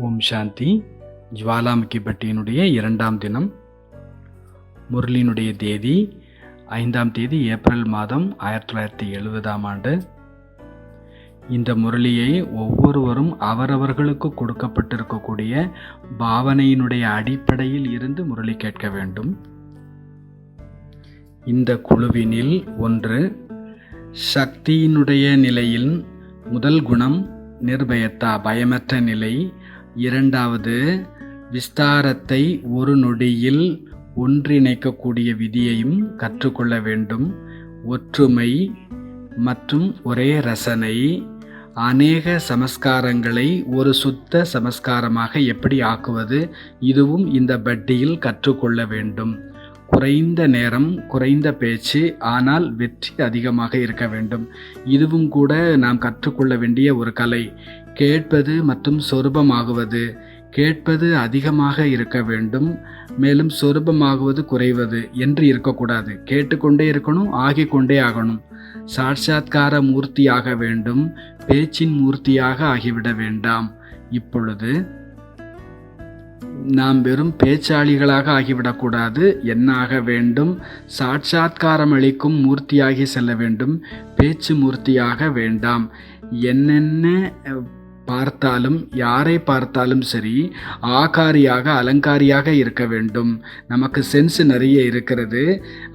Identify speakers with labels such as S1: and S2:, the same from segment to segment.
S1: ஓம் சாந்தி. ஜுவாலாமுகி பட்டியினுடைய 2ஆம் தினம். முரளியினுடைய தேதி 5ஆம் தேதி ஏப்ரல் மாதம் 1970ஆம் ஆண்டு. இந்த முரளியை ஒவ்வொருவரும் அவரவர்களுக்கு கொடுக்கப்பட்டிருக்கக்கூடிய பாவனையினுடைய அடிப்படையில் இருந்து முரளி கேட்க வேண்டும். இந்த குழுவினில் 1, சக்தியினுடைய நிலையில் முதல் குணம் நிர்பயத்தா, பயமற்ற நிலை. 2வது, விஸ்தாரத்தை ஒரு நொடியில் ஒன்றிணைக்கக்கூடிய விதியையும் கற்றுக்கொள்ள வேண்டும். ஒற்றுமை மற்றும் ஒரே ரசனை. அநேக சமஸ்காரங்களை ஒரு சுத்த சமஸ்காரமாக எப்படி ஆக்குவது, இதுவும் இந்த பட்டியில் கற்றுக்கொள்ள வேண்டும். குறைந்த நேரம், குறைந்த பேச்சு, ஆனால் வெற்றி அதிகமாக இருக்க வேண்டும். இதுவும் கூட நாம் கற்றுக்கொள்ள வேண்டிய ஒரு கலை. கேட்பது மற்றும் சொரூபமாகுவது. கேட்பது அதிகமாக இருக்க வேண்டும், மேலும் சொரூபமாகுவது குறைவது என்று இருக்கக்கூடாது. கேட்டுக்கொண்டே இருக்கணும், ஆகிக்கொண்டே ஆகணும். சாட்சாத்கார மூர்த்தியாக வேண்டும், பேச்சின் மூர்த்தியாக ஆகிவிட வேண்டாம். இப்பொழுது நாம் வெறும் பேச்சாளிகளாக ஆகிவிடக்கூடாது. என்ன ஆக வேண்டும்? சாட்சாத்காரம் அளிக்கும் மூர்த்தியாகி செல்ல வேண்டும், பேச்சு மூர்த்தியாக வேண்டாம். என்னென்ன பார்த்தாலும், யாரை பார்த்தாலும் சரி, ஆகாரியாக அலங்காரியாக இருக்க வேண்டும். நமக்கு சென்ஸ் நிறைய இருக்கிறது,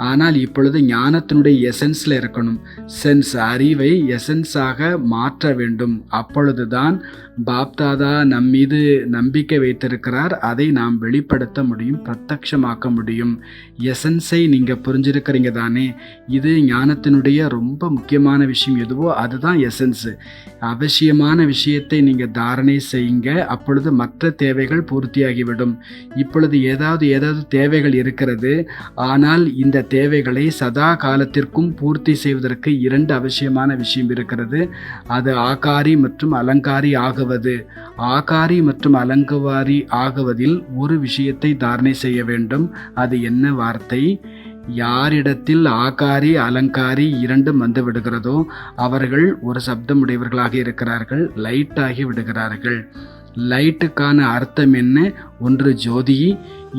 S1: ஆனால் இப்பொழுது ஞானத்தினுடைய எசன்ஸில் இருக்கணும். சென்ஸ், அறிவை எசன்ஸாக மாற்ற வேண்டும். அப்பொழுதுதான் பாப்தாதா நம்மீது நம்பிக்கை வைத்திருக்கிறார், அதை நாம் வெளிப்படுத்த முடியும், பிரத்யட்சமாக்க முடியும். எசன்ஸை நீங்கள் புரிஞ்சிருக்கிறீங்க தானே? இது ஞானத்தினுடைய ரொம்ப முக்கியமான விஷயம் எதுவோ அதுதான் எசன்ஸு. அவசியமான விஷயத்தை நீங்கள் தாரணை செய்யுங்க, அப்பொழுது மற்ற தேவைகள் பூர்த்தியாகிவிடும். இப்பொழுது ஏதாவது தேவைகள் இருக்கிறது, ஆனால் இந்த தேவைகளை சதா காலத்திற்கும் பூர்த்தி செய்வதற்கு 2 அவசியமான விஷயம் இருக்கிறது. அது ஆகாரி மற்றும் அலங்காரி ஆகுவது. ஆகாரி மற்றும் அலங்காரி ஆகுவதில் ஒரு விஷயத்தை தாரணை செய்ய வேண்டும். அது என்ன வார்த்தை? யாரிடத்தில் ஆகாரி அலங்காரி 2 வந்து விடுகிறதோ அவர்கள் ஒரு சப்தம் உடையவர்களாக இருக்கிறார்கள், லைட் ஆகி விடுகிறார்கள். லைட்டுக்கான அர்த்தம் என்ன? ஒன்று ஜோதி,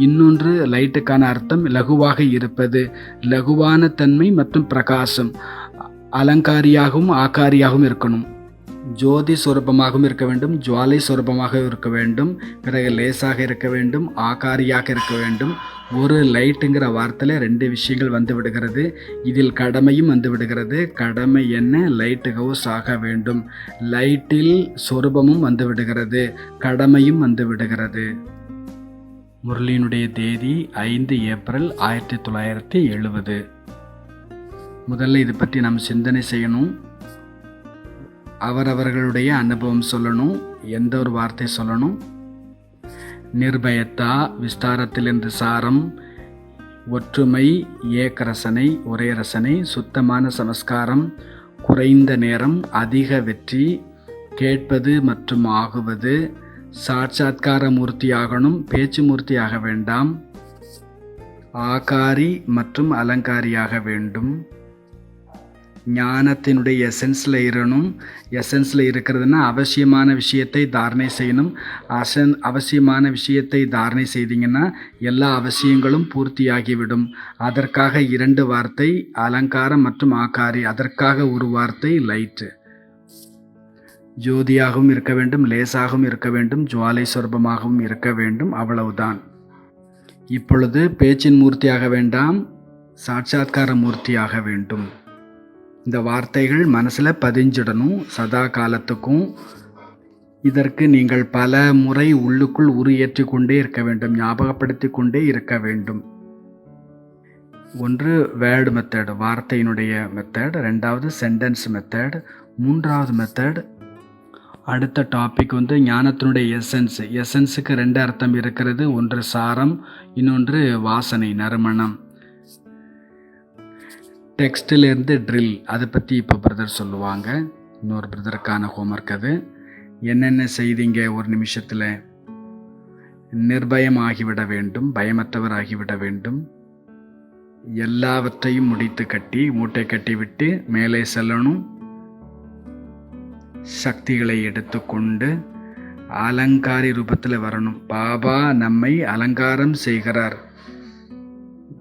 S1: இன்னொன்று லைட்டுக்கான அர்த்தம் லகுவாக இருப்பது. லகுவான தன்மை மற்றும் பிரகாசம். அலங்காரியாகவும் ஆகாரியாகவும் இருக்கணும். ஜோதி சொரூபமாகவும் இருக்க வேண்டும், ஜுவாலை சொரூபமாக இருக்க வேண்டும், பிறகு லேசாக இருக்க வேண்டும், ஆகாரியாக இருக்க வேண்டும். ஒரு லைட்டுங்கிற வார்த்தையில் 2 விஷயங்கள் வந்து விடுகிறது. இதில் கடமையும் வந்து விடுகிறது. கடமை என்ன? லைட் ஹவுஸ் ஆக வேண்டும். லைட்டில் சொரூபமும் வந்து விடுகிறது, கடமையும் வந்து விடுகிறது. முரளியினுடைய தேதி 5 ஏப்ரல் 1970. முதல்ல இது பற்றி நாம் சிந்தனை செய்யணும். அவரவர்களுடைய அனுபவம் சொல்லணும். எந்த ஒரு வார்த்தை சொல்லணும்? நிர்பயத்தா, விஸ்தாரத்திலிருந்து சாரம். ஒற்றுமை, ஏக ரசனை, ஒரே ரசனை, சுத்தமான சமஸ்காரம், குறைந்த நேரம், அதிக வெற்றி, கேட்பது மற்றும் ஆகுவது. சாட்சாத்கார மூர்த்தியாகணும், பேச்சு மூர்த்தியாக வேண்டாம். ஆகாரி மற்றும் அலங்காரியாக வேண்டும். ஞானத்தினுடைய எசன்ஸில் இருக்கணும். எசன்ஸில் இருக்கிறதுனா அவசியமான விஷயத்தை தாரணை செய்யணும். அவசியமான விஷயத்தை தாரணை செய்தீங்கன்னா எல்லா அவசியங்களும் பூர்த்தியாகிவிடும். அதற்காக 2 வார்த்தை அலங்காரம் மற்றும் ஆகாரி. அதற்காக ஒரு வார்த்தை லைட்டு. ஜோதியாகவும் இருக்க வேண்டும், லேசாகவும் இருக்க வேண்டும், ஜுவாலை சொரூபமாகவும் இருக்க வேண்டும். அவ்வளவுதான். இப்பொழுது பேச்சின் மூர்த்தியாக வேண்டாம், சாட்சாத்கார மூர்த்தியாக வேண்டும். இந்த வார்த்தைகள் மனசில் பதிஞ்சிடணும் சதா காலத்துக்கும். இதற்கு நீங்கள் பல முறை உள்ளுக்குள் உருயேற்றி கொண்டே இருக்க வேண்டும், ஞாபகப்படுத்தி கொண்டே இருக்க வேண்டும். ஒன்று வேர்டு மெத்தட், வார்த்தையினுடைய மெத்தட். 2வது சென்டென்ஸ் மெத்தட். 3வது மெத்தட். அடுத்த டாபிக் வந்து ஞானத்தினுடைய எசன்ஸ். எசன்ஸுக்கு 2 அர்த்தம் இருக்கிறது. ஒன்று சாரம், இன்னொன்று வாசனை, நறுமணம். டெக்ஸ்டிலேருந்து ட்ரில், அதை பற்றி இப்போ பிரதர் சொல்லுவாங்க. இன்னொரு பிரதருக்கான ஹோம்ஒர்க் அது. என்னென்ன செய்தீங்க ஒரு நிமிஷத்தில்? நிர்பயம் ஆகிவிட வேண்டும், பயமற்றவர் ஆகிவிட வேண்டும். எல்லாவற்றையும் முடித்து கட்டி மூட்டை கட்டி விட்டு மேலே செல்லணும். சக்திகளை எடுத்துக்கொண்டு அலங்காரி ரூபத்தில் வரணும். பாபா நம்மை அலங்காரம் செய்கிறார்.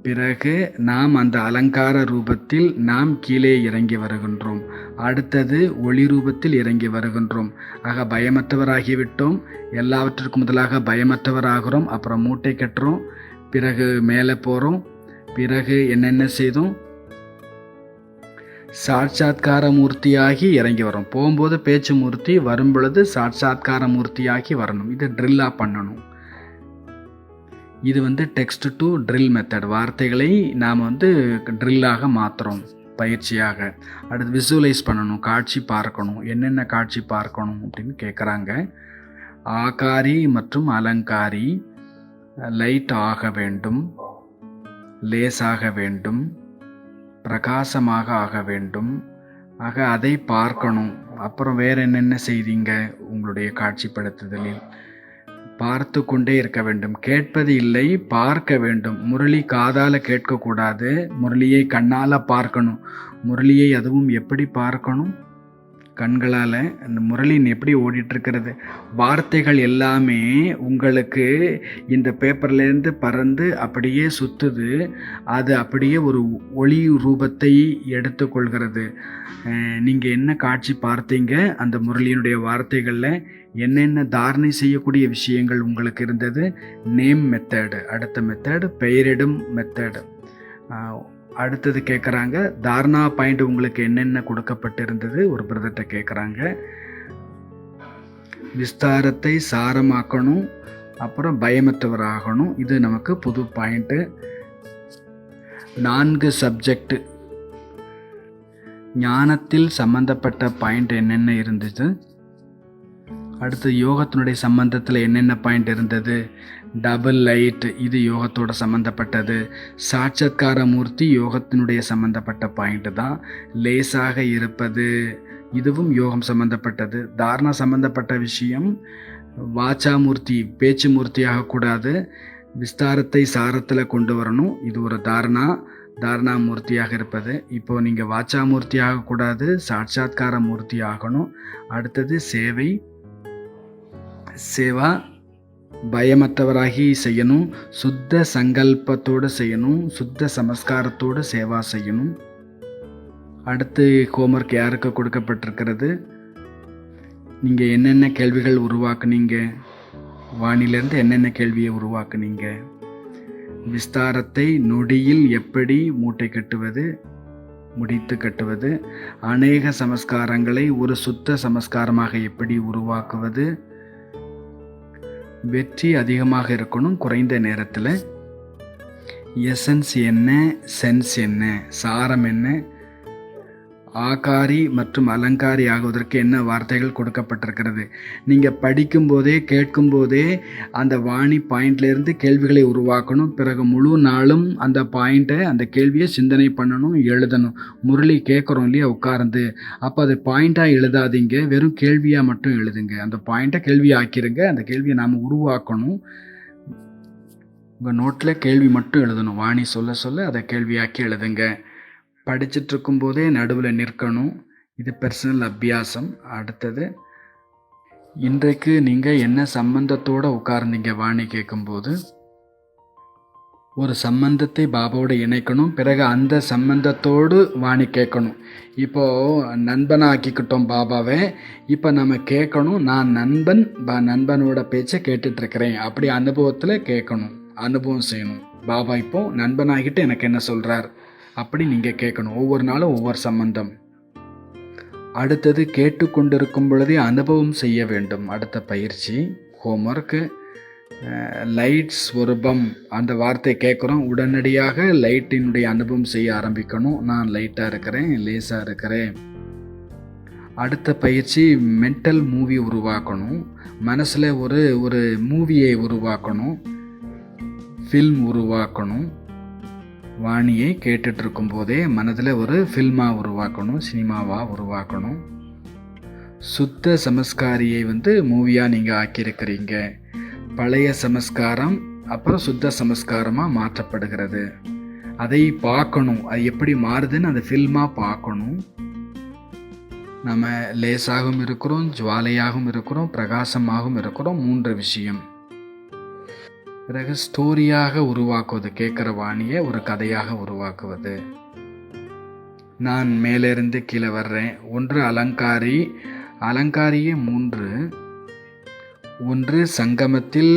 S1: பிறகு நாம் அந்த அலங்கார ரூபத்தில் நாம் கீழே இறங்கி வருகின்றோம். அடுத்தது ஒளி ரூபத்தில் இறங்கி வருகின்றோம். ஆக பயமற்றவராகிவிட்டோம். எல்லாவற்றிற்கும் முதலாக பயமற்றவராகிறோம். அப்புறம் மூட்டை கட்டுறோம். பிறகு மேலே போகிறோம். பிறகு என்னென்ன செய்தோம்? சாட்சாத்கார மூர்த்தியாகி இறங்கி வரும். போகும்போது பேச்சு மூர்த்தி, வரும் பொழுது சாட்சாத்கார மூர்த்தியாகி வரணும். இது ட்ரில்லாக பண்ணணும். இது டெக்ஸ்ட் டு ட்ரில் மெத்தட். வார்த்தைகளை நாம் ட்ரில்லாக மாற்றுறோம் பயிற்சியாக. அடுத்து விசுவலைஸ் பண்ணணும், காட்சி பார்க்கணும். என்னென்ன காட்சி பார்க்கணும் அப்படின்னு கேட்குறாங்க. ஆகாரி மற்றும் அலங்காரி. லைட் ஆக வேண்டும், லேசாக வேண்டும், பிரகாசமாக ஆக வேண்டும். ஆக அதை பார்க்கணும். அப்புறம் வேறு என்னென்ன செய்தீங்க? உங்களுடைய காட்சிப்படுத்துதலில் பார்த்து கொண்டே இருக்க வேண்டும். கேட்பது இல்லை, பார்க்க வேண்டும். முரளி காதால் கேட்கக்கூடாது, முரளியை கண்ணால் பார்க்கணும். முரளியை அதுவும் எப்படி பார்க்கணும்? கண்களால். அந்த முரளின் எப்படி ஓடிட்டுருக்கிறது? வார்த்தைகள் எல்லாமே உங்களுக்கு இந்த பேப்பர்லேருந்து பறந்து அப்படியே சுற்றுது. அது அப்படியே ஒரு ஒளி ரூபத்தை எடுத்துக்கொள்கிறது. நீங்கள் என்ன காட்சி பார்த்தீங்க? அந்த முரளியினுடைய வார்த்தைகளில் என்னென்ன தாரணை செய்யக்கூடிய விஷயங்கள் உங்களுக்கு இருந்தது? Name method. அடுத்த மெத்தடு பெயரிடும் மெத்தடு. அடுத்தது கேட்குறாங்க, தாரணா பாயிண்ட் உங்களுக்கு என்னென்ன கொடுக்கப்பட்டிருந்தது? ஒரு பிரதர்கிட்ட கேட்குறாங்க. விஸ்தாரத்தை சாரமாக்கணும், அப்புறம் பயமற்றவராகணும். இது நமக்கு புது பாயிண்ட்டு. 4 சப்ஜெக்டு ஞானத்தில் சம்பந்தப்பட்ட பாயிண்ட் என்னென்ன இருந்தது? அடுத்து யோகத்தினுடைய சம்பந்தத்தில் என்னென்ன பாயிண்ட் இருந்தது? டபுள் லைட், இது யோகத்தோட சம்மந்தப்பட்டது. சாட்சாத்கார மூர்த்தி யோகத்தினுடைய சம்பந்தப்பட்ட பாயிண்ட் தான். லேசாக இருப்பது, இதுவும் யோகம் சம்பந்தப்பட்டது. தாரணா சம்பந்தப்பட்ட விஷயம். வாச்சா மூர்த்தி, பேச்சு மூர்த்தி ஆகக்கூடாது. விஸ்தாரத்தை சாரத்தில் கொண்டு வரணும். இது ஒரு தாரணா மூர்த்தியாக இருப்பது. இப்போது நீங்கள் வாச்சா மூர்த்தி ஆகக்கூடாது, சாட்சாத்கார மூர்த்தி ஆகணும். அடுத்தது சேவா, பயமற்றவராகி செய்யணும். சுத்த சங்கல்பத்தோடு செய்யணும். சுத்த சமஸ்காரத்தோடு சேவா செய்யணும். அடுத்து ஹோம்ஒர்க் யாருக்கு கொடுக்கப்பட்டிருக்கிறது? நீங்கள் என்னென்ன கேள்விகள் உருவாக்குனீங்க? வானிலிருந்து என்னென்ன கேள்வியை உருவாக்குனீங்க? விஸ்தாரத்தை நொடியில் எப்படி மூட்டை கட்டுவது, முடித்து கட்டுவது? அநேக சமஸ்காரங்களை ஒரு சுத்த சமஸ்காரமாக எப்படி உருவாக்குவது? வெற்றி அதிகமாக இருக்கணும் குறைந்த நேரத்தில். எசன்ஸ் என்ன, சென்ஸ் என்ன, சாரம் என்ன? ஆகாரி மற்றும் அலங்காரி ஆகுவதற்கு என்ன வார்த்தைகள் கொடுக்கப்பட்டிருக்கிறது? நீங்கள் படிக்கும்போதே கேட்கும்போதே அந்த வாணி பாயிண்ட்லேருந்து கேள்விகளை உருவாக்கணும். பிறகு முழு நாளும் அந்த பாயிண்ட்டை, அந்த கேள்வியை சிந்தனை பண்ணணும், எழுதணும். முரளி கேட்குறோம் இல்லையா உட்கார்ந்து, அப்போ அது பாயிண்ட்டாக எழுதாதீங்க, வெறும் கேள்வியாக மட்டும் எழுதுங்க. அந்த பாயிண்ட்டை கேள்வியாக ஆக்கிருங்க. அந்த கேள்வியை நாம் உருவாக்கணும். உங்கள் நோட்டில் கேள்வி மட்டும் எழுதணும். வாணி சொல்ல சொல்ல அதை கேள்வியாக்கி எழுதுங்க. படிச்சுட்டு இருக்கும்போதே நடுவில் நிற்கணும். இது பர்சனல் அபியாசம். அடுத்தது, இன்றைக்கு நீங்கள் என்ன சம்பந்தத்தோடு உட்கார்ந்தீங்க? வாணி கேட்கும்போது ஒரு சம்பந்தத்தை பாபாவோடு இணைக்கணும். பிறகு அந்த சம்பந்தத்தோடு வாணி கேட்கணும். இப்போது நண்பனாக்கிக்கிட்டோம் பாபாவை. இப்போ நம்ம கேட்கணும், நான் நண்பனோட பேச்சை கேட்டுட்ருக்கிறேன். அப்படி அனுபவத்தில் கேட்கணும், அனுபவம் செய்யணும். பாபா இப்போது நண்பனாகிட்டு எனக்கு என்ன சொல்கிறார் அப்படி நீங்கள் கேட்கணும். ஒவ்வொரு நாளும் ஒவ்வொரு சம்பந்தம். அடுத்தது, கேட்டுக்கொண்டிருக்கும் பொழுதே அனுபவம் செய்ய வேண்டும். அடுத்த பயிற்சி ஹோம்ஒர்க்கு. லைட் ஸ்வரூபம், அந்த வார்த்தை கேட்குறோம், உடனடியாக லைட்டினுடைய அனுபவம் செய்ய ஆரம்பிக்கணும். நான் லைட்டாக இருக்கிறேன், லேசாக இருக்கிறேன். அடுத்த பயிற்சி மென்டல் மூவி உருவாக்கணும். மனசில் ஒரு மூவியை உருவாக்கணும், ஃபில்ம் உருவாக்கணும். வாணியை கேட்டுட்ருக்கும் போதே மனதில் ஒரு ஃபில்மாக உருவாக்கணும், சினிமாவாக உருவாக்கணும். சுத்த சமஸ்காரியை மூவியாக நீங்கள் ஆக்கியிருக்கிறீங்க. பழைய சமஸ்காரம் அப்புறம் சுத்த சமஸ்காரமாக மாற்றப்படுகிறது. அதை பார்க்கணும், அது எப்படி மாறுதுன்னு அந்த ஃபில்மாக பார்க்கணும். நம்ம லேசாகவும் இருக்கிறோம், ஜுவாலையாகவும் இருக்கிறோம், பிரகாசமாகவும் இருக்கிறோம். 3 விஷயம். பிறகு ஸ்டோரியாக உருவாக்குவது, கேட்குற வாணியை ஒரு கதையாக உருவாக்குவது. நான் மேலிருந்து கீழே வர்றேன். 1 அலங்காரி. அலங்காரியே 3. 1 சங்கமத்தில்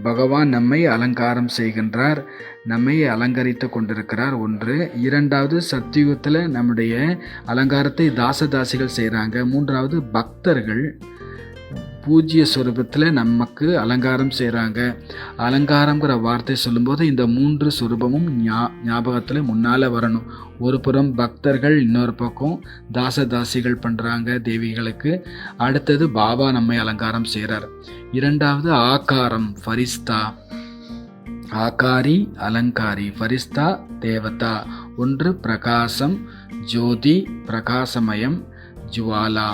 S1: பகவான் நம்மை அலங்காரம் செய்கின்றார், நம்மை அலங்கரித்து கொண்டிருக்கிறார். 1. 2வது சத்தியுகத்தில் நம்முடைய அலங்காரத்தை தாசதாசிகள் செய்கிறாங்க. 3வது பக்தர்கள் பூஜ்ய சொரூபத்தில் நமக்கு அலங்காரம் செய்கிறாங்க. அலங்காரங்கிற வார்த்தை சொல்லும்போது இந்த 3 சொரூபமும் ஞாபகத்தில் முன்னால் வரணும். ஒரு புறம் பக்தர்கள், இன்னொரு பக்கம் தாசதாசிகள் பண்ணுறாங்க தேவிகளுக்கு. அடுத்தது பாபா நம்மை அலங்காரம் செய்கிறார். 2வது ஆகாரம், ஃபரிஸ்தா. ஆகாரி அலங்காரி, ஃபரிஸ்தா தேவதா. 1 பிரகாசம், ஜோதி, பிரகாசமயம், ஜுவாலா.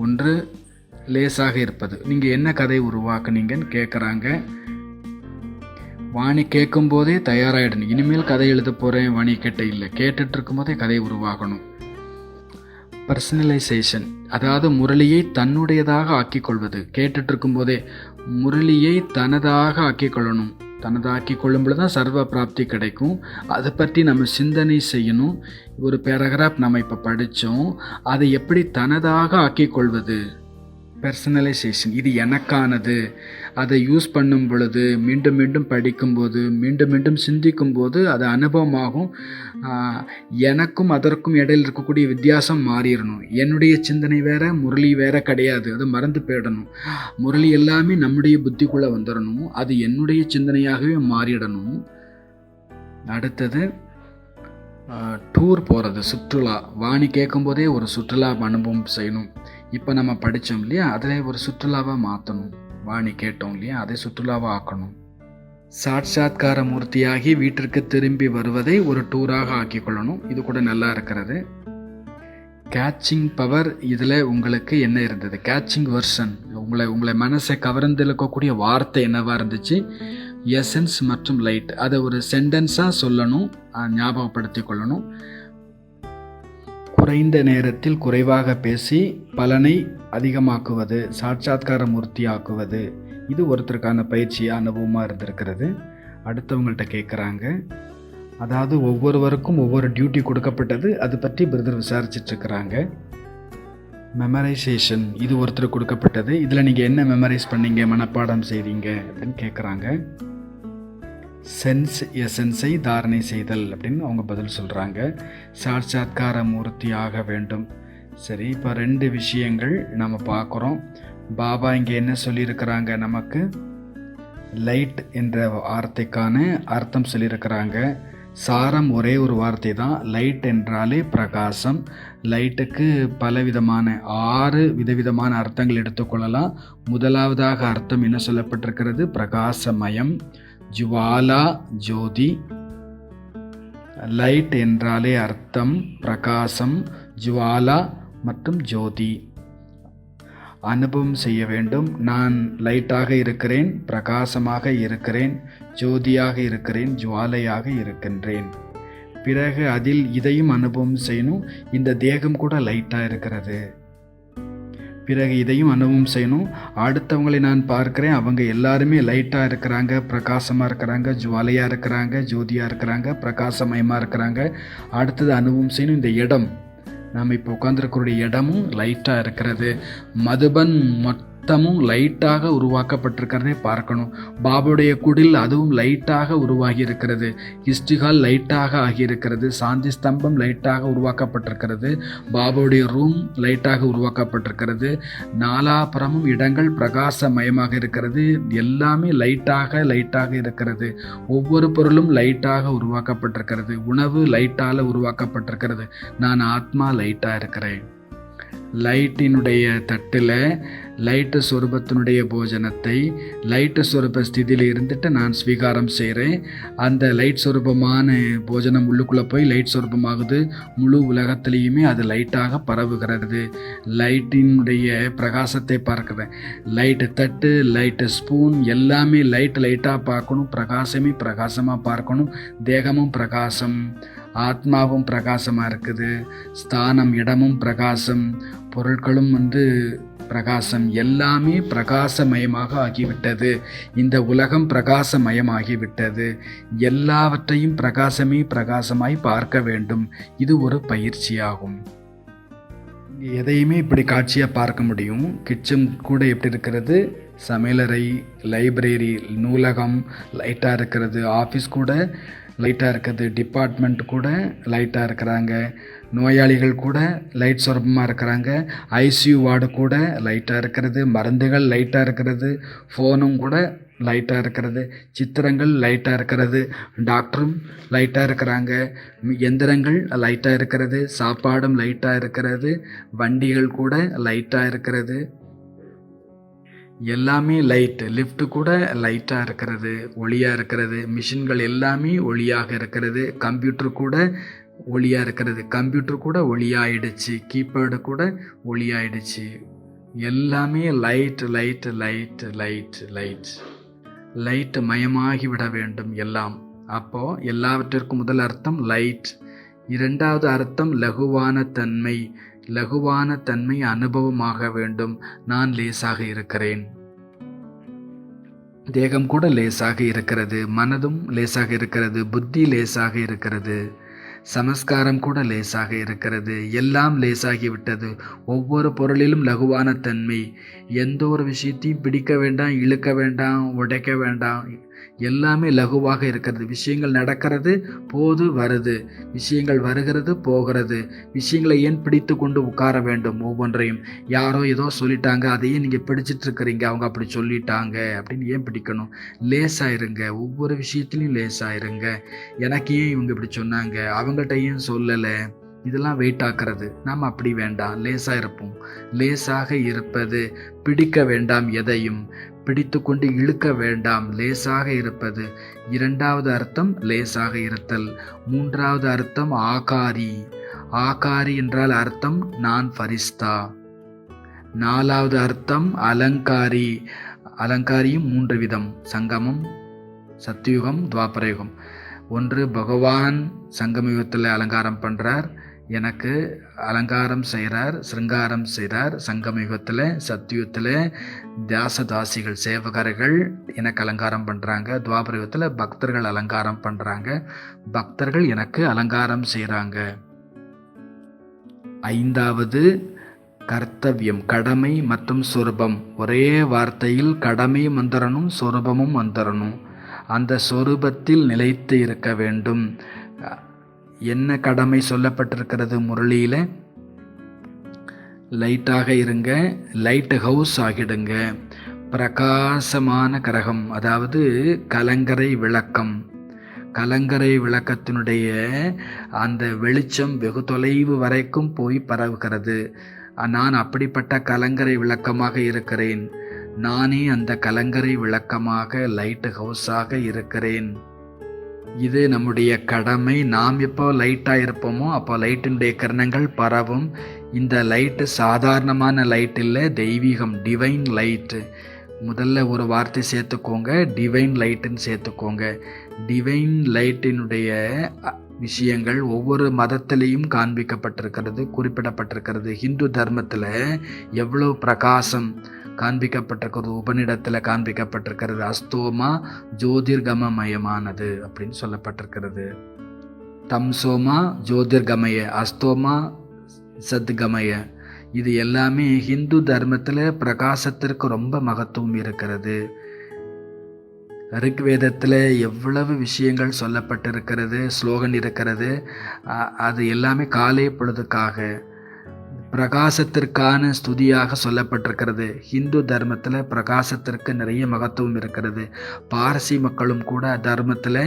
S1: 1 லேசாக இருப்பது. நீங்கள் என்ன கதை உருவாக்குனீங்கன்னு கேட்குறாங்க. வாணி கேட்கும்போதே தயாராகிடணும். இனிமேல் கதை எழுத போகிறேன் வாணி கேட்ட இல்லை, கேட்டுட்டு இருக்கும்போதே கதை உருவாகணும். பர்சனலைசேஷன், அதாவது முரளியை தன்னுடையதாக ஆக்கிக்கொள்வது. கேட்டுட்டு இருக்கும்போதே முரளியை தனதாக ஆக்கிக்கொள்ளணும். தனதாக்கி கொள்ளும் பொழுது தான் சர்வ பிராப்தி கிடைக்கும். அதை பற்றி நம்ம சிந்தனை செய்யணும். ஒரு பேராகிராஃப் நம்ம இப்போ படித்தோம், அதை எப்படி தனதாக ஆக்கிக்கொள்வது. பர்சனலைசேஷன், இது எனக்கானது. அதை யூஸ் பண்ணும் பொழுது, மீண்டும் மீண்டும் படிக்கும்போது, மீண்டும் மீண்டும் சிந்திக்கும்போது அது அனுபவமாகும். எனக்கும் அதற்கும் இடையில் இருக்கக்கூடிய வித்தியாசம் மாறிடணும். என்னுடைய சிந்தனை வேற, முரளி வேற கிடையாது. அது மறந்து போயிடணும். முரளி எல்லாமே நம்முடைய புத்திக்குள்ளே வந்துடணும். அது என்னுடைய சிந்தனையாகவே மாறிடணும். அடுத்தது டூர் போகிறது, சுற்றுலா. வாணி கேட்கும்போதே ஒரு சுற்றுலா அனுபவம் செய்யணும். இப்போ நம்ம படித்தோம் இல்லையா, அதில் ஒரு சுற்றுலாவாக மாற்றணும். வாணி கேட்டோம் இல்லையா, அதை சுற்றுலாவாக ஆக்கணும். சாட்சாத்கார மூர்த்தியாகி வீட்டிற்கு திரும்பி வருவதை ஒரு டூராக ஆக்கிக்கொள்ளணும். இது கூட நல்லா இருக்கிறது. கேட்சிங் பவர், இதில் உங்களுக்கு என்ன இருந்தது? கேட்சிங் வெர்ஷன், உங்களை மனசை கவர்ந்திருக்கக்கூடிய வார்த்தை என்னவாக இருந்துச்சு? எசன்ஸ் மற்றும் லைட். அதை ஒரு சென்டென்ஸாக சொல்லணும், ஞாபகப்படுத்தி கொள்ளணும். குறைந்த நேரத்தில் குறைவாக பேசி பலனை அதிகமாக்குவது, சாட்சாத்கார மூர்த்தி ஆக்குவது. இது ஒருத்தருக்கான பயிற்சியாக அனுபவமாக இருந்திருக்கிறது. அடுத்தவங்கள்ட்ட கேட்குறாங்க. அதாவது ஒவ்வொருவருக்கும் ஒவ்வொரு டியூட்டி கொடுக்கப்பட்டது, அது பற்றி பிரதர் விசாரிச்சிட்ருக்கிறாங்க. மெமரைசேஷன், இது ஒருத்தர் கொடுக்கப்பட்டது. இதில் நீங்கள் என்ன மெமரைஸ் பண்ணீங்க, மனப்பாடம் செய்தீங்க அப்படின்னு கேட்குறாங்க. சென்ஸ் எசன்ஸை தாரணை செய்தல் அப்படின்னு அவங்க பதில் சொல்கிறாங்க. சாட்சாத்கார மூர்த்தி ஆக வேண்டும். சரி, இப்போ 2 விஷயங்கள் நம்ம பார்க்குறோம். பாபா இங்கே என்ன சொல்லியிருக்கிறாங்க? நமக்கு லைட் என்ற வார்த்தைக்கான அர்த்தம் சொல்லியிருக்கிறாங்க. சாரம் ஒரே ஒரு வார்த்தை தான். லைட் என்றாலே பிரகாசம். லைட்டுக்கு பலவிதமான 6 விதவிதமான அர்த்தங்கள் எடுத்துக்கொள்ளலாம். முதலாவதாக அர்த்தம் என்ன சொல்லப்பட்டிருக்கிறது? பிரகாசமயம், ஜுவாலா, ஜோதி. லைட் என்றாலே அர்த்தம் பிரகாசம், ஜுவாலா மற்றும் ஜோதி. அனுபவம் செய்ய வேண்டும். நான் லைட்டாக இருக்கிறேன், பிரகாசமாக இருக்கிறேன், ஜோதியாக இருக்கிறேன், ஜுவாலையாக இருக்கின்றேன். பிறகு அதில் இதையும் அனுபவம் செய்யணும். இந்த தேகம் கூட லைட்டாக இருக்கிறது. பிறகு இதையும் அனுபவம் செய்யணும். அடுத்தவங்களை நான் பார்க்குறேன், அவங்க எல்லாருமே லைட்டாக இருக்கிறாங்க, பிரகாசமாக இருக்கிறாங்க, ஜுவாலையாக இருக்கிறாங்க, ஜோதியாக இருக்கிறாங்க, பிரகாசமயமாக இருக்கிறாங்க. அடுத்தது அனுபவம் செய்யணும். இந்த இடம், நாம் இப்போ உட்காந்துருக்கக்கூடிய இடமும் லைட்டாக இருக்கிறது. மதுபன் மொத்தமும் லைட்டாக உருவாக்கப்பட்டிருக்கிறதே பார்க்கணும். பாபாவுடைய குடில் அதுவும் லைட்டாக உருவாகி இருக்கிறது. ஹிஸ்டிஹால் லைட்டாக ஆகியிருக்கிறது. சாந்தி ஸ்தம்பம் லைட்டாக உருவாக்கப்பட்டிருக்கிறது. பாபாவுடைய ரூம் லைட்டாக உருவாக்கப்பட்டிருக்கிறது. நாலாபுறமும் இடங்கள் பிரகாசமயமாக இருக்கிறது. எல்லாமே லைட்டாக இருக்கிறது. ஒவ்வொரு பொருளும் லைட்டாக உருவாக்கப்பட்டிருக்கிறது. உணவு லைட்டால் உருவாக்கப்பட்டிருக்கிறது. நான் ஆத்மா லைட்டாக இருக்கிறேன். லைட்டினுடைய தட்டில் லைட்டு சொரூபத்தினுடைய போஜனத்தை லைட்டு சொரூப ஸ்திதியில் இருந்துட்டு நான் ஸ்வீகாரம் செய்கிறேன். அந்த லைட் சொரூபமான போஜனம் உள்ளுக்குள்ளே போய் லைட் சொரூபமாகுது. முழு உலகத்திலையுமே அது லைட்டாக பரவுகிறது. லைட்டினுடைய பிரகாசத்தை பார்க்குறேன். லைட்டு தட்டு, லைட்டு ஸ்பூன் எல்லாமே லைட்டாக பார்க்கணும். பிரகாசமாக பார்க்கணும். தேகமும் பிரகாசம், ஆத்மாவும் பிரகாசமாக இருக்குது, ஸ்தானம் இடமும் பிரகாசம், பொருட்களும் பிரகாசம், எல்லாமே பிரகாசமயமாக ஆகிவிட்டது. இந்த உலகம் பிரகாசமயமாகிவிட்டது. எல்லாவற்றையும் பிரகாசமே பிரகாசமாய் பார்க்க வேண்டும். இது ஒரு பயிற்சியாகும். எதையுமே இப்படி காட்சியாக பார்க்க முடியும். கிச்சன் கூட எப்படி இருக்கிறது, சமையலறை, லைப்ரரி, நூலகம் லைட்டாக இருக்கிறது, ஆஃபீஸ் கூட லைட்டாக இருக்குது, டிபார்ட்மெண்ட் கூட லைட்டாக இருக்கிறாங்க, நோயாளிகள் கூட லைட் சொரபமாக இருக்கிறாங்க, ஐசியூ வார்டு கூட லைட்டாக இருக்கிறது, மருந்துகள் லைட்டாக இருக்கிறது, ஃபோனும் கூட லைட்டாக இருக்கிறது, சித்திரங்கள் லைட்டாக இருக்கிறது, டாக்டரும் லைட்டாக இருக்கிறாங்க, எந்திரங்கள் லைட்டாக இருக்கிறது, சாப்பாடும் லைட்டாக இருக்கிறது, வண்டிகள் கூட லைட்டாக இருக்கிறது, எல்லாமே லைட்டு. லிஃப்ட்டு கூட லைட்டாக இருக்கிறது, ஒளியாக இருக்கிறது, மிஷின்கள் எல்லாமே ஒளியாக இருக்கிறது, கம்ப்யூட்டர் கூட ஒளியாக இருக்கிறது, கம்ப்யூட்டர் கூட ஒளியாயிடுச்சு, கீபேர்டு கூட ஒளியாயிடுச்சு. எல்லாமே light light light light light light மயமாகி விட வேண்டும் எல்லாம். அப்போது எல்லாவற்றிற்கும் முதல் அர்த்தம் லைட். இரண்டாவது அர்த்தம் லகுவான தன்மை. லகுவான தன்மை அனுபவமாக வேண்டும். நான் லேசாக இருக்கிறேன், தேகம் கூட லேசாக இருக்கிறது, மனதும் லேசாக இருக்கிறது, புத்தி லேசாக இருக்கிறது, சமஸ்காரம் கூட லேசாக இருக்கிறது, எல்லாம் லேசாகிவிட்டது. ஒவ்வொரு பொருளிலும் லகுவான தன்மை. எந்த ஒரு விஷயத்தையும் பிடிக்க வேண்டாம், இழுக்க வேண்டாம், உடைக்க வேண்டாம், எல்லாமே லகுவாக இருக்கிறது. விஷயங்கள் நடக்கிறது, போது வருது, விஷயங்கள் வருகிறது, போகிறது. விஷயங்களை ஏன் பிடித்து கொண்டு உட்கார வேண்டும்? ஒவ்வொன்றையும் யாரோ ஏதோ சொல்லிட்டாங்க, அதையே நீங்கள் பிடிச்சிட்டு இருக்கிறீங்க, அவங்க அப்படி சொல்லிட்டாங்க அப்படின்னு ஏன் பிடிக்கணும்? லேசாயிருங்க, ஒவ்வொரு விஷயத்துலையும் லேசாயிருங்க. எனக்கு ஏன் இவங்க இப்படி சொன்னாங்க, அவங்கள்ட்ட ஏன் சொல்லலை, இதெல்லாம் வெயிட் ஆக்குறது. நாம் அப்படி வேண்டாம், லேசாக இருப்போம். லேசாக இருப்பது, பிடிக்க வேண்டாம், எதையும் பிடித்து கொண்டு இழுக்க வேண்டாம், லேசாக இருப்பது. இரண்டாவது அர்த்தம் லேசாக இருத்தல். மூன்றாவது அர்த்தம் ஆகாரி. ஆகாரி என்றால் அர்த்தம் நான் ஃபரிஸ்தா. நாலாவது அர்த்தம் அலங்காரி. அலங்காரியும் 3 விதம், சங்கமம், சத்தியுகம், துவாபரயுகம். ஒன்று, பகவான் சங்கமயுகத்தில் அலங்காரம் பண்ணுறார், எனக்கு அலங்காரம் செய்கிறார், சிருங்காரம் செய்கிறார். சங்கமயுகத்தில், சத்தியுகத்தில் தாசதாசிகள், சேவகர்கள் எனக்கு அலங்காரம் பண்ணுறாங்க. துவாபரயுகத்தில் பக்தர்கள் அலங்காரம் பண்ணுறாங்க, பக்தர்கள் எனக்கு அலங்காரம் செய்கிறாங்க. ஐந்தாவது கர்த்தவியம், கடமை மற்றும் சொரூபம். ஒரே வார்த்தையில் கடமையும் வந்துடணும், சொரூபமும் வந்துடணும். அந்த சொரூபத்தில் நிலைத்து இருக்க வேண்டும். என்ன கடமை சொல்லப்பட்டிருக்கிறது முரளியில்? லைட்டாக இருங்க, லைட் ஹவுஸ் ஆகிடுங்க. பிரகாசமான கரகம், அதாவது கலங்கரை விளக்கம். கலங்கரை விளக்கத்தினுடைய அந்த வெளிச்சம் வெகு தொலைவு வரைக்கும் போய் பரவுகிறது. நான் அப்படிப்பட்ட கலங்கரை விளக்கமாக இருக்கிறேன். நானே அந்த கலங்கரை விளக்கமாக, லைட் ஹவுஸாக இருக்கிறேன். இது நம்முடைய கடமை. நாம் எப்போ லைட்டாக இருப்போமோ அப்போ லைட்டினுடைய கிரணங்கள் பரவும். இந்த லைட்டு சாதாரணமான லைட் இல்லை, தெய்வீகம், டிவைன் லைட்டு. முதல்ல ஒரு வார்த்தை சேர்த்துக்கோங்க, டிவைன் லைட்டுன்னு சேர்த்துக்கோங்க. டிவைன் லைட்டினுடைய விஷயங்கள் ஒவ்வொரு மதத்திலையும் காண்பிக்கப்பட்டிருக்கிறது, குறிப்பிடப்பட்டிருக்கிறது. ஹிந்து தர்மத்தில் எவ்வளோ பிரகாசம் காண்பிக்கப்பட்டிருக்கிறது, உபநிடத்தில் காண்பிக்கப்பட்டிருக்கிறது. அஸ்தோமா ஜோதிர்கமயமானது அப்படின்னு சொல்லப்பட்டிருக்கிறது. தம்சோமா ஜோதிர்கமய, அஸ்தோமா சத்கமய. இது எல்லாமே ஹிந்து தர்மத்தில் பிரகாசத்திற்கு ரொம்ப மகத்துவம் இருக்கிறது. ரிக்வேதத்தில் எவ்வளவு விஷயங்கள் சொல்லப்பட்டிருக்கிறது, ஸ்லோகன் இருக்கிறது. அது எல்லாமே காலை பொழுதுக்காக, பிரகாசத்திற்கான ஸ்துதியாக சொல்லப்பட்டிருக்கிறது. ஹிந்து தர்மத்தில் பிரகாசத்திற்கு நிறைய மகத்துவம் இருக்கிறது. பார்சி மக்களும் கூட தர்மத்தில்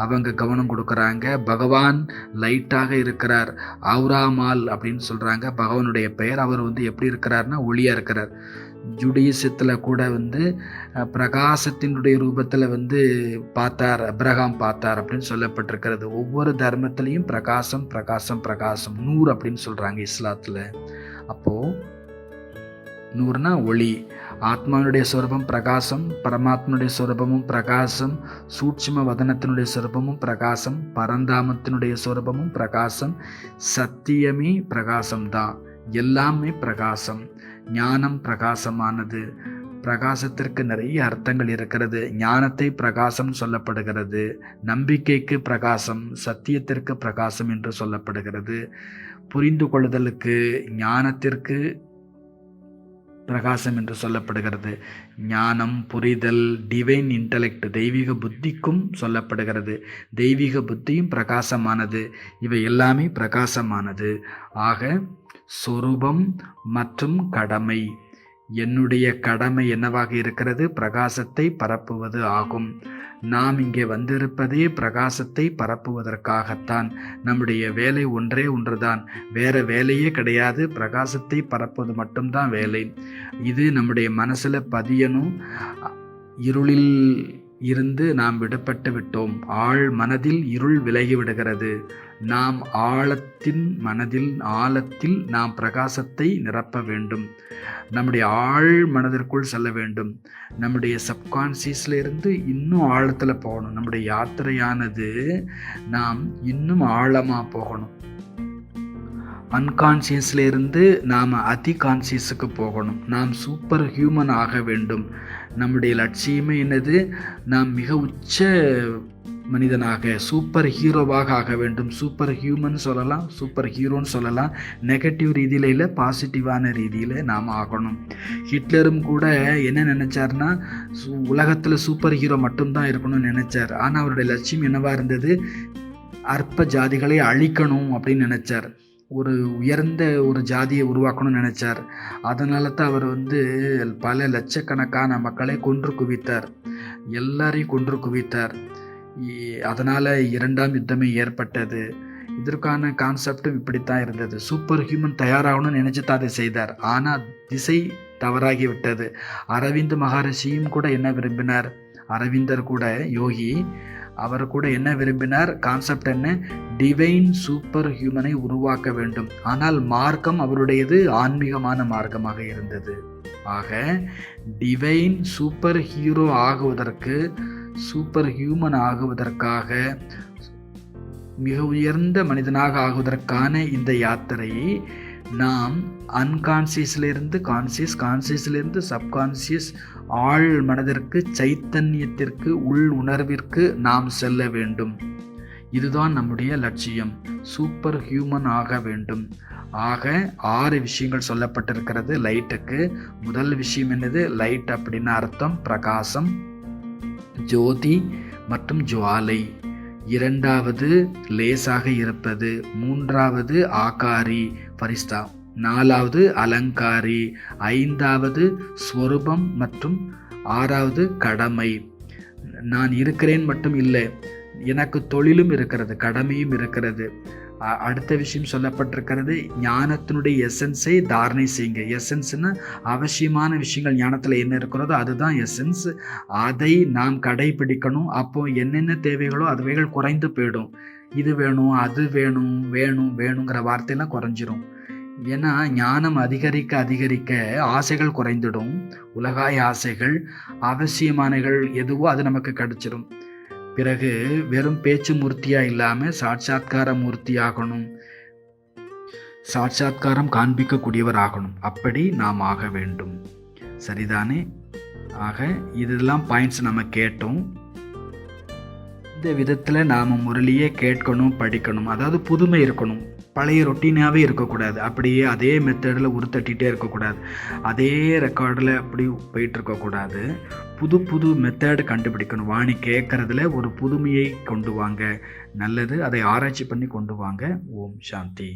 S1: அவங்க கவனம் கொடுக்குறாங்க. பகவான் லைட்டாக இருக்கிறார், அவுராமால் அப்படின்னு சொல்கிறாங்க பகவானுடைய பெயர். அவர் எப்படி இருக்கிறார்னா ஒளியாக இருக்கிறார். ஜுடியசத்தில் கூட பிரகாசத்தினுடைய ரூபத்தில் பார்த்தார், அப்ரஹாம் பார்த்தார் அப்படின்னு சொல்லப்பட்டிருக்கிறது. ஒவ்வொரு தர்மத்திலையும் பிரகாசம் பிரகாசம் பிரகாசம், நூறு அப்படின்னு சொல்கிறாங்க இஸ்லாத்தில். அப்போது நூறுனா ஒளி. ஆத்மானுடைய சொரூபம் பிரகாசம், பரமாத்மனுடைய சொரூபமும் பிரகாசம், சூட்சும வதனத்தினுடைய சொரூபமும் பிரகாசம், பரந்தாமத்தினுடைய சொரூபமும் பிரகாசம், சத்தியமே பிரகாசம்தான், எல்லாமே பிரகாசம். ஞானம் பிரகாசமானது. பிரகாசத்திற்கு நிறைய அர்த்தங்கள் இருக்கிறது. ஞானத்தை பிரகாசம் சொல்லப்படுகிறது, நம்பிக்கைக்கு பிரகாசம், சத்தியத்திற்கு பிரகாசம் என்று சொல்லப்படுகிறது, புரிந்து கொள்ளுதலுக்கு ஞானத்திற்கு பிரகாசம் என்று சொல்லப்படுகிறது, ஞானம் புரிதல் டிவைன் இன்டலெக்ட் தெய்வீக புத்திக்கும் சொல்லப்படுகிறது. தெய்வீக புத்தியும் பிரகாசமானது. இவை எல்லாமே பிரகாசமானது. ஆக சொரூபம் மற்றும் கடமை. என்னுடைய கடமை என்னவாக இருக்கிறது? பிரகாசத்தை பரப்புவது ஆகும். நாம் இங்கே வந்திருப்பதே பிரகாசத்தை பரப்புவதற்காகத்தான். நம்முடைய வேலை ஒன்றே ஒன்றுதான், வேற வேலையே கிடையாது. பிரகாசத்தை பரப்புவது மட்டும்தான் வேலை. இது நம்முடைய மனசில் பதியணும். இருளில் இருந்து நாம் விடுபட்டு விட்டோம். ஆழ் மனதில் இருள் விலகி விடுகிறது. நாம் ஆழத்தில் நாம் பிரகாசத்தை நிரப்ப வேண்டும். நம்முடைய ஆழ் மனதிற்குள் செல்ல வேண்டும். நம்முடைய சப்கான்சியஸ்ல இருந்து இன்னும் ஆழத்தில் போகணும். நம்முடைய யாத்திரையானது நாம் இன்னும் ஆழமாக போகணும். அன்கான்சியஸ்ல இருந்து நாம் அதி கான்சியஸுக்கு போகணும். நாம் சூப்பர் ஹியூமன் ஆக வேண்டும். நம்முடைய லட்சியமே என்னது? நாம் மிக உச்ச மனிதனாக, சூப்பர் ஹீரோவாக ஆக வேண்டும். சூப்பர் ஹியூமன் சொல்லலாம், சூப்பர் ஹீரோன்னு சொல்லலாம். நெகட்டிவ் ரீதியில் இல்லை, பாசிட்டிவான ரீதியில் நாம் ஆகணும். ஹிட்லரும் கூட என்ன நினச்சார்னா, உலகத்தில் சூப்பர் ஹீரோ மட்டும்தான் இருக்கணும்னு நினச்சார். ஆனால் அவருடைய லட்சியம் என்னவாக இருந்தது? அற்ப ஜாதிகளை அழிக்கணும் அப்படின்னு நினச்சார். ஒரு உயர்ந்த ஒரு ஜாதியை உருவாக்கணும்னு நினச்சார். அதனால தான் அவர் பல லட்சக்கணக்கான மக்களை கொன்று குவித்தார். எல்லாரையும் கொன்று குவித்தார். அதனால் 2ஆம் யுத்தமே ஏற்பட்டது. இதற்கான கான்செப்டும் இப்படித்தான் இருந்தது. சூப்பர் ஹியூமன் தயாராகணும்னு நினச்சி தான் அதை செய்தார். ஆனால் திசை தவறாகிவிட்டது. அரவிந்த் மகரிஷியும் கூட என்ன விரும்பினார்? அரவிந்தர் கூட யோகி, அவர் கூட என்ன விரும்பினார்? கான்செப்ட் என்ன? டிவைன் சூப்பர் ஹியூமனை உருவாக்க வேண்டும். ஆனால் மார்க்கம் அவருடையது ஆன்மீகமான மார்க்கமாக இருந்தது. ஆக டிவைன் சூப்பர் ஹீரோ ஆகுவதற்கு, சூப்பர் ஹியூமன் ஆகுவதற்காக, மிக உயர்ந்த மனிதனாக ஆகுவதற்கான இந்த யாத்திரையை நாம் அன்கான்சியஸ்லேருந்து கான்சியஸ், கான்சியஸ்லேருந்து சப்கான்சியஸ், ஆழ் மனதிற்கு, சைத்தன்யத்திற்கு, உள் உணர்விற்கு நாம் செல்ல வேண்டும். இதுதான் நம்முடைய லட்சியம். சூப்பர் ஹியூமன் ஆக வேண்டும். ஆக 6 விஷயங்கள் சொல்லப்பட்டிருக்கிறது லைட்டுக்கு. முதல் விஷயம் என்னது? லைட் அப்படின்னா அர்த்தம் பிரகாசம், ஜோதி மற்றும் ஜுவாலை. 2வது லேசாக இருப்பது. 3வது ஆகாரி ஃபரிஸ்தா. 4வது அலங்காரி. 5வது ஸ்வரூபம் மற்றும் 6வது கடமை. நான் இருக்கிறேன் மட்டும் இல்லை, எனக்கு தொழிலும் இருக்கிறது, கடமையும் இருக்கிறது. அடுத்த விஷயம் சொல்லப்பட்டிருக்கிறது, ஞானத்தினுடைய எசன்ஸை தாரணை செய்யுங்க. எசன்ஸ்னா அவசியமான விஷயங்கள் ஞானத்தில் என்ன இருக்கிறதோ அதுதான் எசன்ஸ். அதை நாம் கடைபிடிக்கணும். அப்போ என்னென்ன தேவைகளோ அதுவைகள் குறைந்து போயிடும். இது வேணும், அது வேணும், வேணுங்கிற வார்த்தையெல்லாம் குறைஞ்சிரும். ஏன்னா ஞானம் அதிகரிக்க அதிகரிக்க ஆசைகள் குறைந்துடும். உலகாய ஆசைகள், அவசியமானகள் எதுவோ அது நமக்கு கிடைச்சிடும். பிறகு வெறும் பேச்சு மூர்த்தியா இல்லாமல் சாட்சாத்கார மூர்த்தி ஆகணும். சாட்சாத்காரம் காண்பிக்கக்கூடியவர் ஆகணும். அப்படி நாம் ஆக வேண்டும். சரிதானே? ஆக இதெல்லாம் பாயிண்ட்ஸ் நம்ம கேட்டோம். இந்த விதத்தில் நாம் முரளியே கேட்கணும், படிக்கணும். அதாவது புதுமை இருக்கணும். பழைய ரொட்டீனாகவே இருக்கக்கூடாது. அப்படியே அதே மெத்தடில் உருத்தட்டிகிட்டே இருக்கக்கூடாது. அதே ரெக்கார்டில் அப்படி போயிட்டு இருக்கக்கூடாது. புது மெத்தடு கண்டுபிடிக்கணும். வாணி கேட்குறதுல ஒரு புதுமையை கொண்டு வாங்க. நல்லது. அதை ஆராய்ச்சி பண்ணி கொண்டு வாங்க. ஓம் சாந்தி.